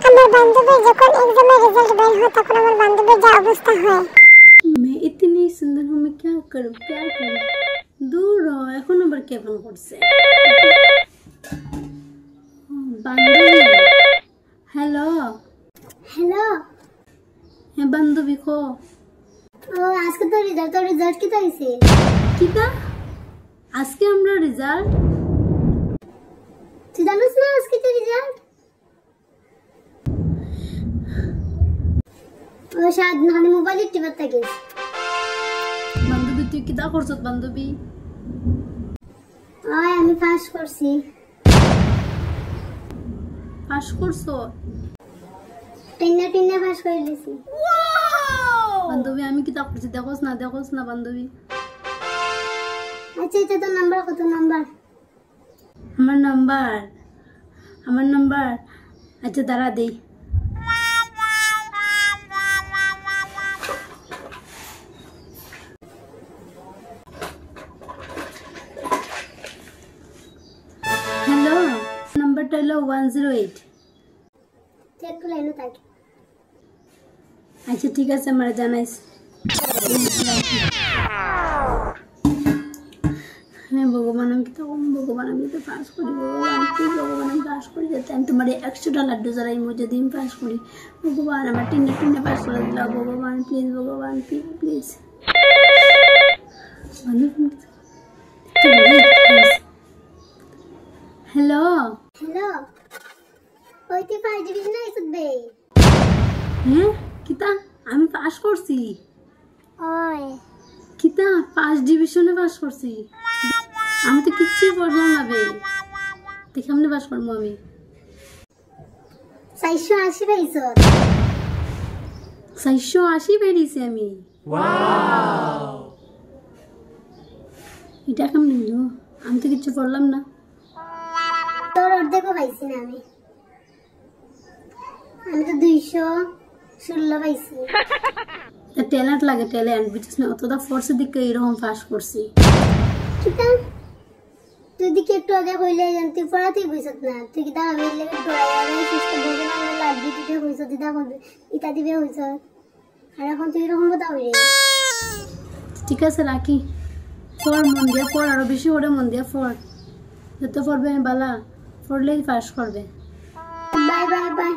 আমার বান্ধবীর যখন एग्जाम রেজাল্ট বের হয় তখন আমার বান্ধবীর যা অবস্থা হয়। मैं इतनी सुंदर हूँ, मैं क्या करूँ क्या करूँ। दूर रहो, এখন আবার কে ফোন করছে? বান্ধবী, হ্যালো হ্যালো, হ্যাঁ বান্ধবী কো। ও আজকে তো রেজাল্ট কি হইছে? কিটা আজকে আমরা রেজাল্ট? তুই জানিস না আজকে তো রেজাল্ট? ও শায়দ নানি মোবাইল টিপতে থাকে। বান্ধবী তুই কিটা করছত বান্ধবী? আমি পাস করছি। পাস করছো? টিন্না পাস করে দিছি। বান্ধবী আমি কিটা করছি দেখোস না বান্ধবী। আচ্ছা এটা তো নাম্বার কত নাম্বার? আমার নাম্বার আচ্ছা দাঁড়া দেই। হ্যালো, নাম্বারটা হলো 108। চেক করে এনে থাকে। আচ্ছা ঠিক আছে, আমার জানাইস। হ্যাঁ ভগবান, আমি তো ভগবান আমি তো পাস করি। ভগবান প্লিজ, ভগবান আমি পাস করি যাতে আমি তোমার 100টা লাড্ডু জড়াই যদি আমি পাস করি। ভগবান আমার টিন্নে পাস করে দিলা। ভগবান প্লিজ, ভগবান প্লিজ। হ্যালো হ্যালো, ওই তুই ফার্স্ট ডিভিশন আইছত বে? হ্যাঁ কিতা আমি পাস করছি। ওই কিতা ফার্স্ট ডিভিশনে পাস করছি? আমি তো কিচ্ছুই পড়লাম না বে। দেখে আমি পাস করবো আমি। 480 পাইছত। 480 পেয়েছি আমি। এটা কেমন নিল? আমি তো কিচ্ছু পড়লাম না। তোর অর্ধেকও পাইছি না আমি তো 216 পাইছি। ট্যালেন্ট লাগে, ট্যালেন্ট বুঝছিস না? অতটা ফোর্সের দিকে এরকম পাস করছি। কিতা তুই দিকে একটু আগে কইলে তুই পড়াতেই বুঝছত না। তুই কিতা আমি লেগে ডরাই সিস্টেম বলে না লাড্ডু দিতে হইছ দিদা কইবে ইতা দিবে হইছ। আর এখন তুই এরকম কথা হইরে। ঠিক আছে রাখি। পড় মন দিয়ে পড়, আরো বেশি করে মন দিয়ে পড়। যত পড়বে বালা পড়লেই পাস করবে। Bye bye bye.